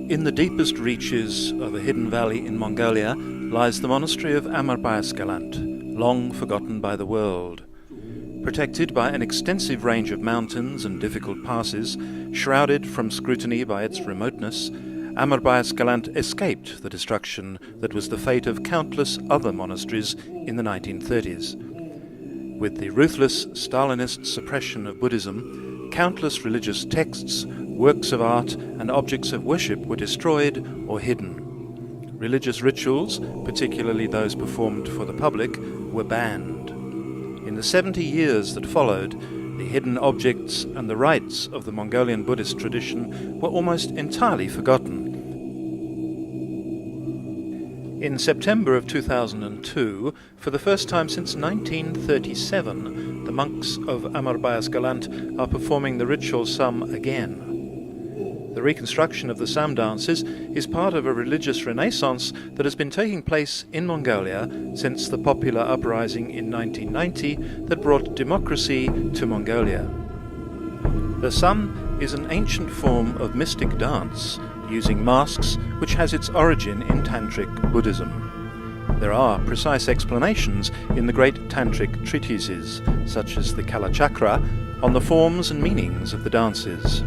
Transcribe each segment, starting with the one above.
In the deepest reaches of a hidden valley in Mongolia lies the monastery of Amarbayasgalant, long forgotten by the world. Protected by an extensive range of mountains and difficult passes, shrouded from scrutiny by its remoteness, Amarbayasgalant escaped the destruction that was the fate of countless other monasteries in the 1930s. With the ruthless Stalinist suppression of Buddhism, countless religious texts, works of art and objects of worship were destroyed or hidden. Religious rituals, particularly those performed for the public, were banned. In the 70 years that followed, the hidden objects and the rites of the Mongolian Buddhist tradition were almost entirely forgotten. In September of 2002, for the first time since 1937, the monks of Amarbayasgalant are performing the ritual Sam again. The reconstruction of the Sam dances is part of a religious renaissance that has been taking place in Mongolia since the popular uprising in 1990 that brought democracy to Mongolia. The Sam is an ancient form of mystic dance using masks which has its origin in Tantric Buddhism. There are precise explanations in the great Tantric treatises, such as the Kalachakra, on the forms and meanings of the dances.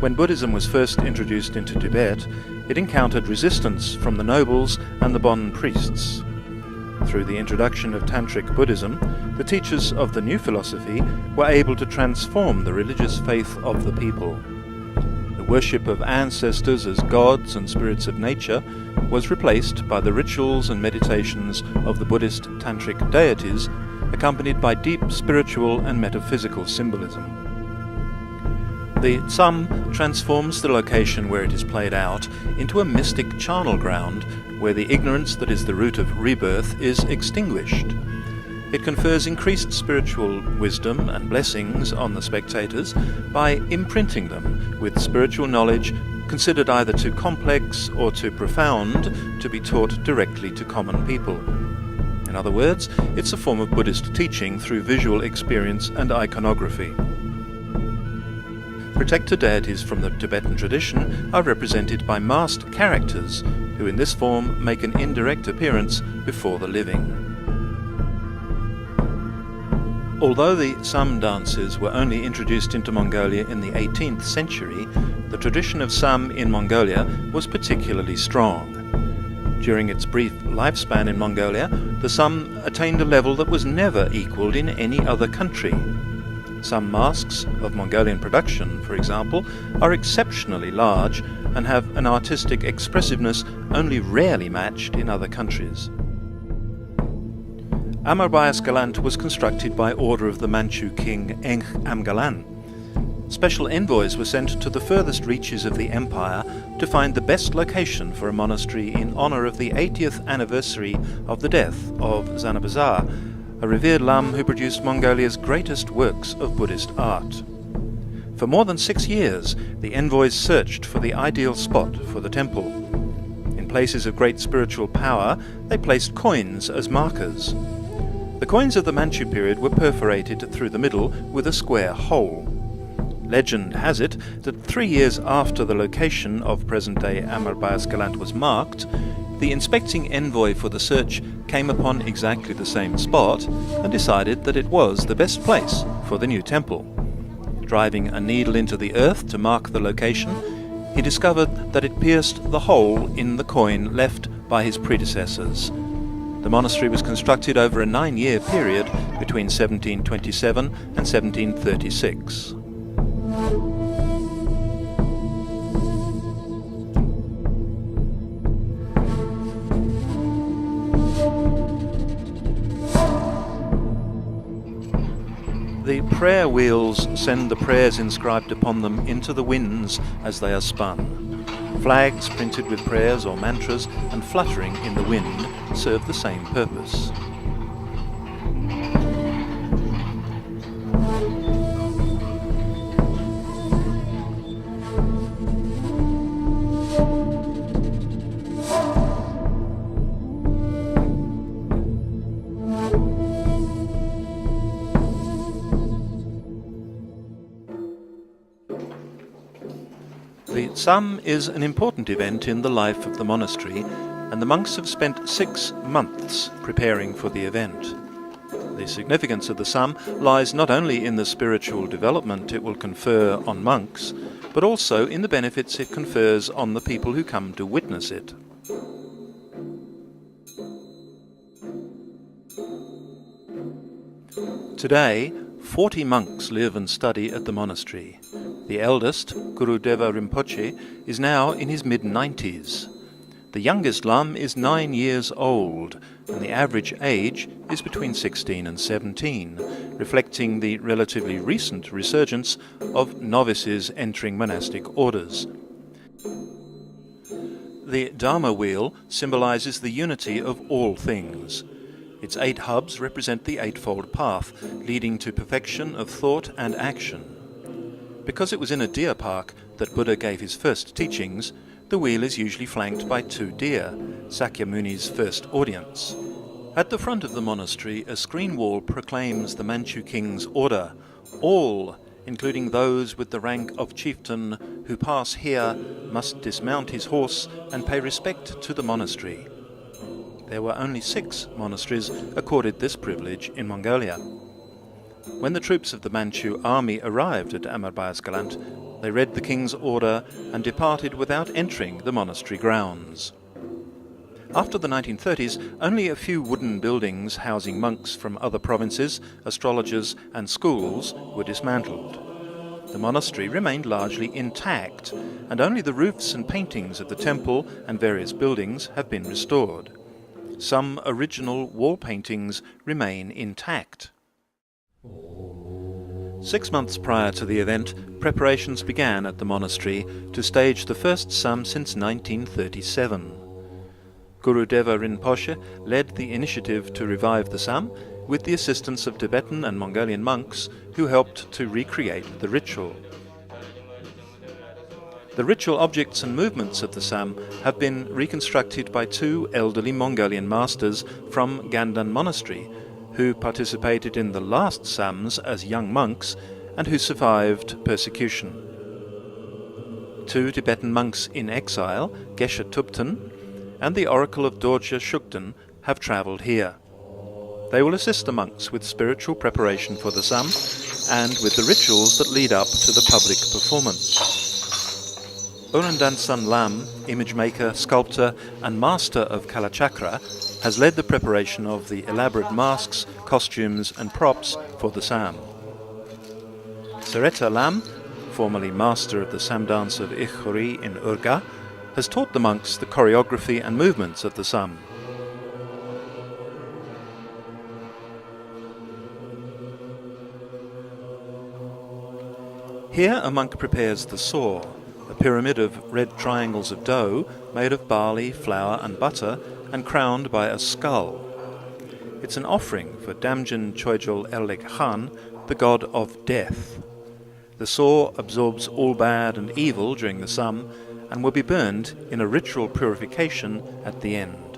When Buddhism was first introduced into Tibet, it encountered resistance from the nobles and the Bon priests. Through the introduction of Tantric Buddhism, the teachers of the new philosophy were able to transform the religious faith of the people. The worship of ancestors as gods and spirits of nature was replaced by the rituals and meditations of the Buddhist Tantric deities, accompanied by deep spiritual and metaphysical symbolism. The Sam transforms the location where it is played out into a mystic charnel ground where the ignorance that is the root of rebirth is extinguished. It confers increased spiritual wisdom and blessings on the spectators by imprinting them with spiritual knowledge considered either too complex or too profound to be taught directly to common people. In other words, it's a form of Buddhist teaching through visual experience and iconography. Protector deities from the Tibetan tradition are represented by masked characters who in this form make an indirect appearance before the living. Although the Sam dances were only introduced into Mongolia in the 18th century, the tradition of Sam in Mongolia was particularly strong. During its brief lifespan in Mongolia, the Sam attained a level that was never equalled in any other country. Some masks of Mongolian production, for example, are exceptionally large and have an artistic expressiveness only rarely matched in other countries. Amarbayasgalant was constructed by order of the Manchu king Ench Amgalan. Special envoys were sent to the furthest reaches of the empire to find the best location for a monastery in honor of the 80th anniversary of the death of Zanabazar, a revered Lam who produced Mongolia's greatest works of Buddhist art. For more than 6 years, the envoys searched for the ideal spot for the temple. In places of great spiritual power, they placed coins as markers. The coins of the Manchu period were perforated through the middle with a square hole. Legend has it that 3 years after the location of present-day Amarbayasgalant was marked, the inspecting envoy for the search came upon exactly the same spot and decided that it was the best place for the new temple. Driving a needle into the earth to mark the location, he discovered that it pierced the hole in the coin left by his predecessors. The monastery was constructed over a 9-year period between 1727 and 1736. The prayer wheels send the prayers inscribed upon them into the winds as they are spun. Flags printed with prayers or mantras and fluttering in the wind serve the same purpose. The Sam is an important event in the life of the monastery, and the monks have spent 6 months preparing for the event. The significance of the Sam lies not only in the spiritual development it will confer on monks, but also in the benefits it confers on the people who come to witness it. Today, 40 monks live and study at the monastery. The eldest, Gurudeva Rinpoche, is now in his mid-90s. The youngest Lam is 9 years old, and the average age is between 16 and 17, reflecting the relatively recent resurgence of novices entering monastic orders. The Dharma wheel symbolizes the unity of all things. Its 8 hubs represent the Eightfold Path, leading to perfection of thought and action. Because it was in a deer park that Buddha gave his first teachings, the wheel is usually flanked by 2 deer, Sakyamuni's first audience. At the front of the monastery, a screen wall proclaims the Manchu king's order. All, including those with the rank of chieftain, who pass here must dismount his horse and pay respect to the monastery. There were only 6 monasteries accorded this privilege in Mongolia. When the troops of the Manchu army arrived at Amarbayasgalant, they read the king's order and departed without entering the monastery grounds. After the 1930s, only a few wooden buildings housing monks from other provinces, astrologers and schools were dismantled. The monastery remained largely intact, and only the roofs and paintings of the temple and various buildings have been restored. Some original wall paintings remain intact. 6 months prior to the event, preparations began at the monastery to stage the first Sam since 1937. Gurudeva Rinpoche led the initiative to revive the Sam with the assistance of Tibetan and Mongolian monks who helped to recreate the ritual. The ritual objects and movements of the Sam have been reconstructed by 2 elderly Mongolian masters from Gandan Monastery, who participated in the last Sams as young monks and who survived persecution. 2 Tibetan monks in exile, Geshe Tubten and the oracle of Dorje Shugden, have travelled here. They will assist the monks with spiritual preparation for the Sam and with the rituals that lead up to the public performance. Orandansan Lam, image maker, sculptor and master of Kalachakra, has led the preparation of the elaborate masks, costumes and props for the Sam. Sareta Lam, formerly master of the Sam dance of Ichori in Urga, has taught the monks the choreography and movements of the Sam. Here a monk prepares the saw, a pyramid of red triangles of dough made of barley, flour and butter and crowned by a skull. It's an offering for Damjin Choijol Erleg Khan, the god of death. The saw absorbs all bad and evil during the Sam and will be burned in a ritual purification at the end.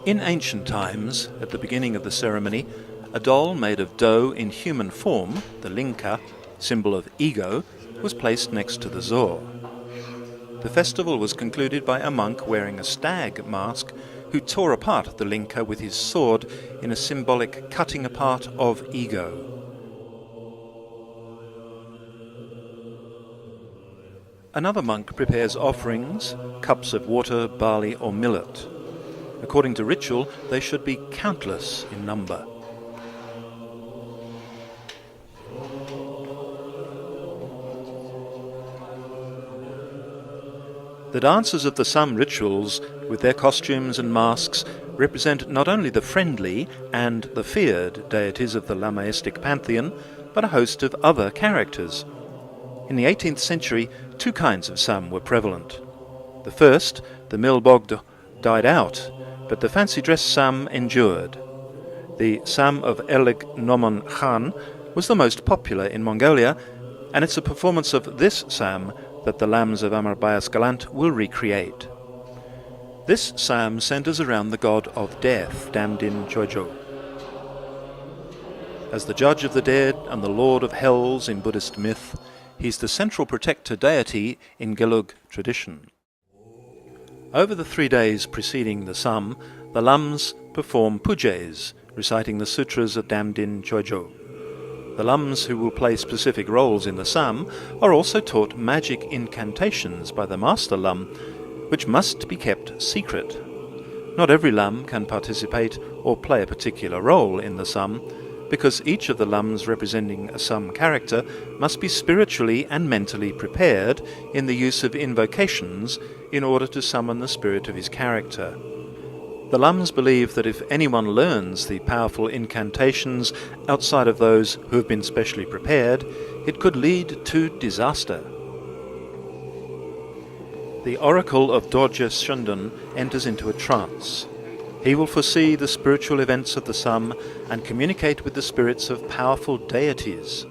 In ancient times, at the beginning of the ceremony, a doll made of dough in human form, the linka, symbol of ego, was placed next to the zor. The festival was concluded by a monk wearing a stag mask who tore apart the linka with his sword in a symbolic cutting apart of ego. Another monk prepares offerings, cups of water, barley or millet. According to ritual, they should be countless in number. The dancers of the Sam rituals, with their costumes and masks, represent not only the friendly and the feared deities of the Lamaistic pantheon, but a host of other characters. In the 18th century, 2 kinds of Sam were prevalent. The first, the Milbogd, died out, but the fancy dress Sam endured. The Sam of Erleg Nomon Khan was the most popular in Mongolia, and it's a performance of this Sam that the lambs of Amarbayasgalant will recreate. This Sam centers around the god of death, Damjin Choijol. As the judge of the dead and the lord of hells in Buddhist myth, He's the central protector deity in Gelug tradition. Over the 3 days preceding the Sam, the Lams perform pujas, reciting the sutras of Damdin Chojo. The Lams who will play specific roles in the Sam are also taught magic incantations by the Master Lam, which must be kept secret. Not every Lam can participate or play a particular role in the Sam, because each of the Lams representing a Sam character must be spiritually and mentally prepared in the use of invocations in order to summon the spirit of his character. The Lams believe that if anyone learns the powerful incantations outside of those who have been specially prepared, it could lead to disaster. The oracle of Dorje Shugden enters into a trance. He will foresee the spiritual events of the Sam and communicate with the spirits of powerful deities.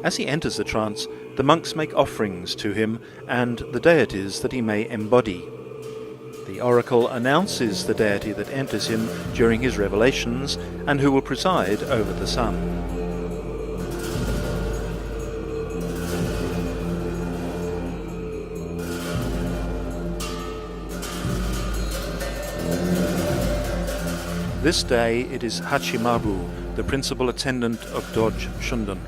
As he enters the trance, the monks make offerings to him and the deities that he may embody. The oracle announces the deity that enters him during his revelations and who will preside over the Sam. This day it is Hachimabu, the principal attendant of Dorje Shugden.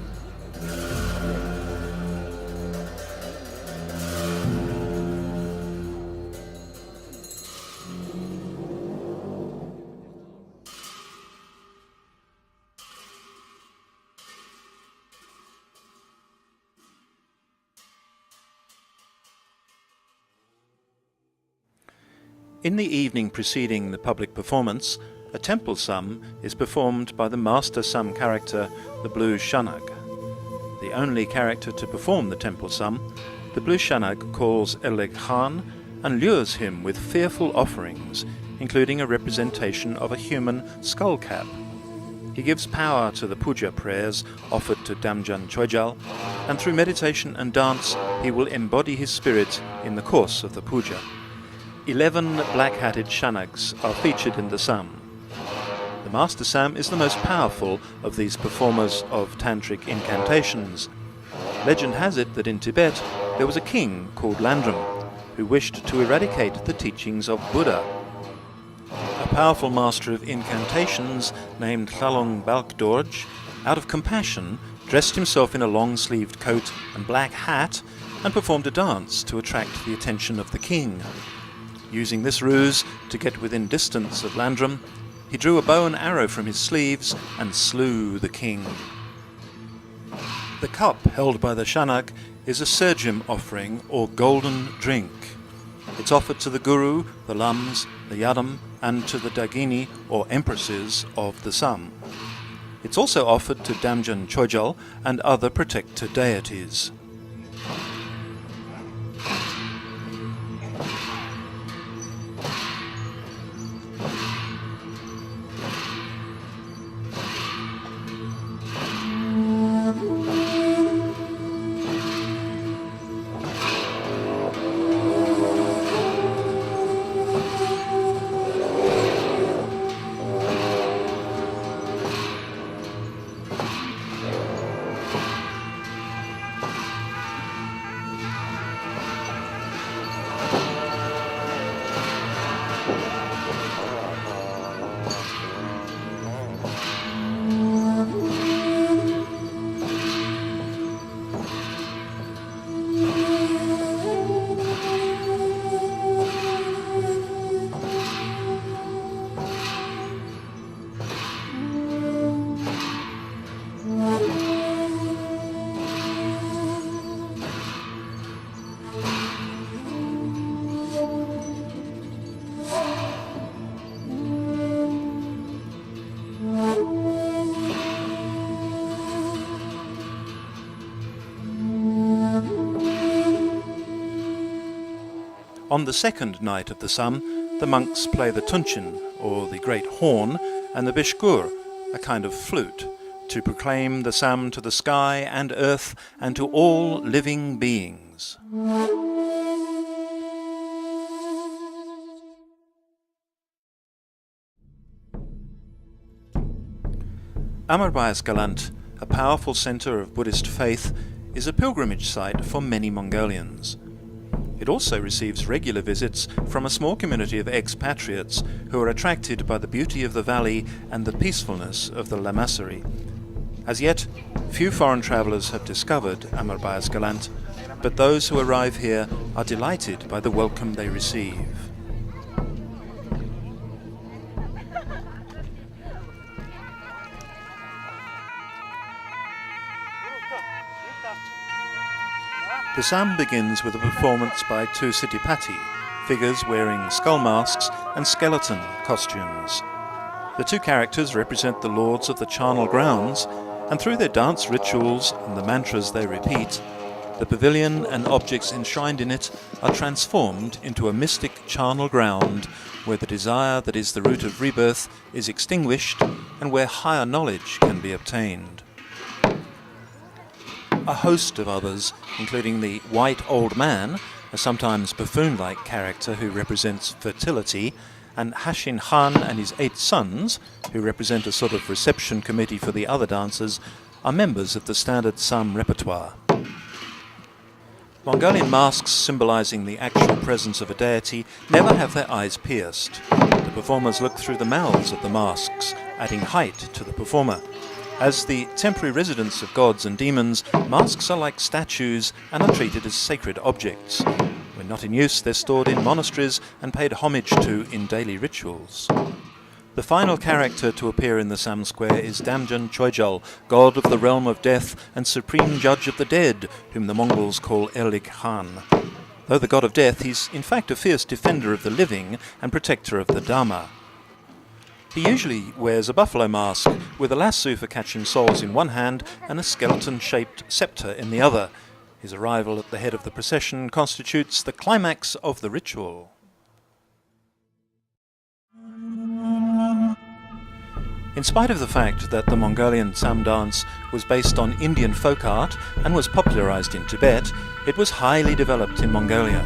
In the evening preceding the public performance, a temple Sam is performed by the Master Sam character, the Blue Shanag. The only character to perform the temple Sam, the Blue Shanag calls Eleg Khan and lures him with fearful offerings, including a representation of a human skull cap. He gives power to the puja prayers offered to Damjan Chojal, and through meditation and dance he will embody his spirit in the course of the puja. 11 black-hatted Shanags are featured in the Sam. The Master Sam is the most powerful of these performers of tantric incantations. Legend has it that in Tibet there was a king called Landrum who wished to eradicate the teachings of Buddha. A powerful master of incantations named Khalong Balk Dorje, out of compassion, dressed himself in a long-sleeved coat and black hat and performed a dance to attract the attention of the king. Using this ruse to get within distance of Landrum, he drew a bow and arrow from his sleeves and slew the king. The cup held by the Shanag is a sergium offering or golden drink. It's offered to the Guru, the Lams, the Yadam, and to the Dagini or empresses of the Sam. It's also offered to Damjan Chojal and other protector deities. On the second night of the Sam, the monks play the tunchin, or the great horn, and the bishgur, a kind of flute, to proclaim the Sam to the sky and earth and to all living beings. Amarbayasgalant, a powerful centre of Buddhist faith, is a pilgrimage site for many Mongolians. It also receives regular visits from a small community of expatriates who are attracted by the beauty of the valley and the peacefulness of the Monastery. As yet, few foreign travellers have discovered Amarbayasgalant, but those who arrive here are delighted by the welcome they receive. The psalm begins with a performance by two Siddhipati, figures wearing skull masks and skeleton costumes. The two characters represent the lords of the charnel grounds, and through their dance rituals and the mantras they repeat, the pavilion and objects enshrined in it are transformed into a mystic charnel ground where the desire that is the root of rebirth is extinguished and where higher knowledge can be obtained. A host of others, including the White Old Man, a sometimes buffoon-like character who represents fertility, and Hashin Khan and his 8 sons, who represent a sort of reception committee for the other dancers, are members of the standard psalm repertoire. Mongolian masks symbolizing the actual presence of a deity never have their eyes pierced. The performers look through the mouths of the masks, adding height to the performer. As the temporary residents of gods and demons, masks are like statues and are treated as sacred objects. When not in use, they're stored in monasteries and paid homage to in daily rituals. The final character to appear in the Sam Square is Damjan Choijal, god of the realm of death and supreme judge of the dead, whom the Mongols call Erlik Khan. Though the god of death, he's in fact a fierce defender of the living and protector of the Dharma. He usually wears a buffalo mask, with a lasso for catching souls in one hand and a skeleton-shaped scepter in the other. His arrival at the head of the procession constitutes the climax of the ritual. In spite of the fact that the Mongolian Sam dance was based on Indian folk art and was popularized in Tibet, it was highly developed in Mongolia.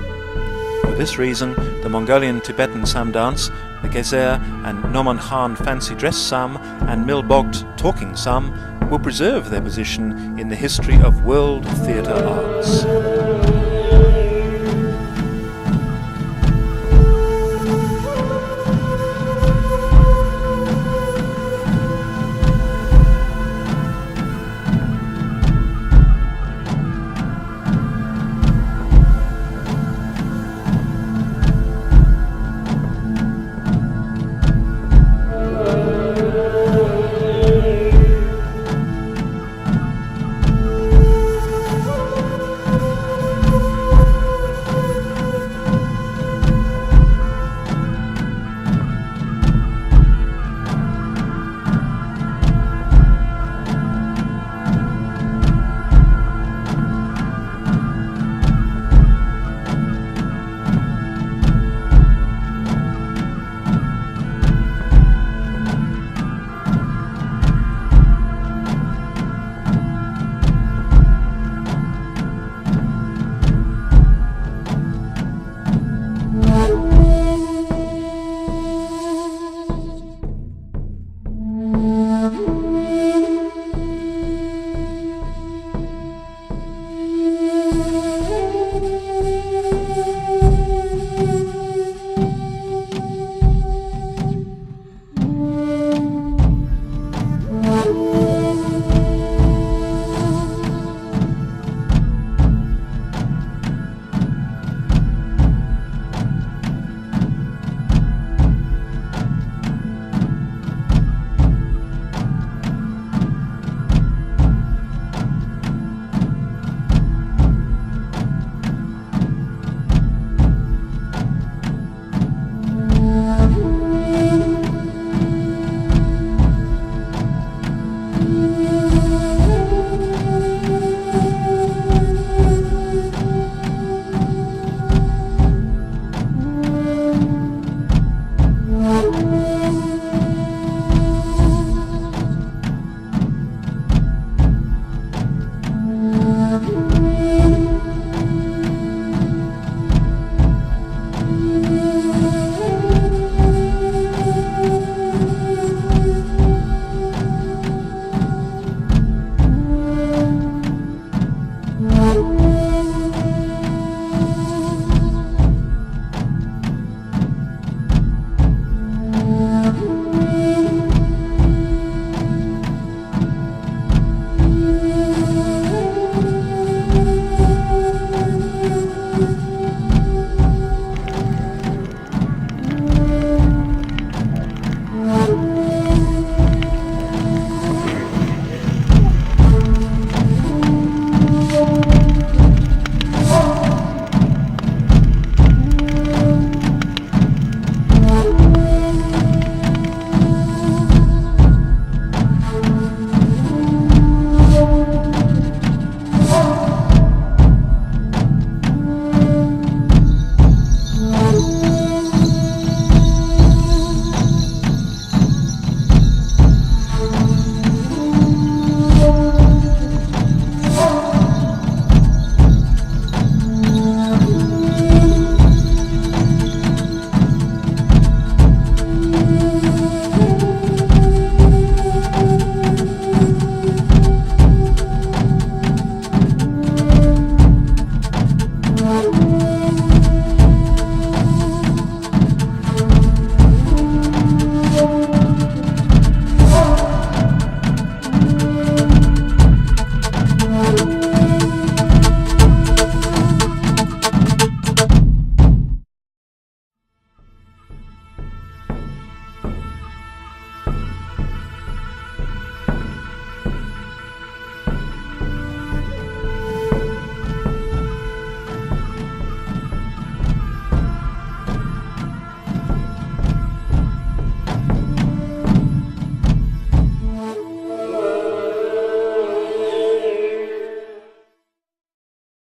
For this reason, the Mongolian Tibetan Sam dance, the Gezer and Noman Khan fancy dress Sam and Milbogt talking Sam will preserve their position in the history of world theatre arts.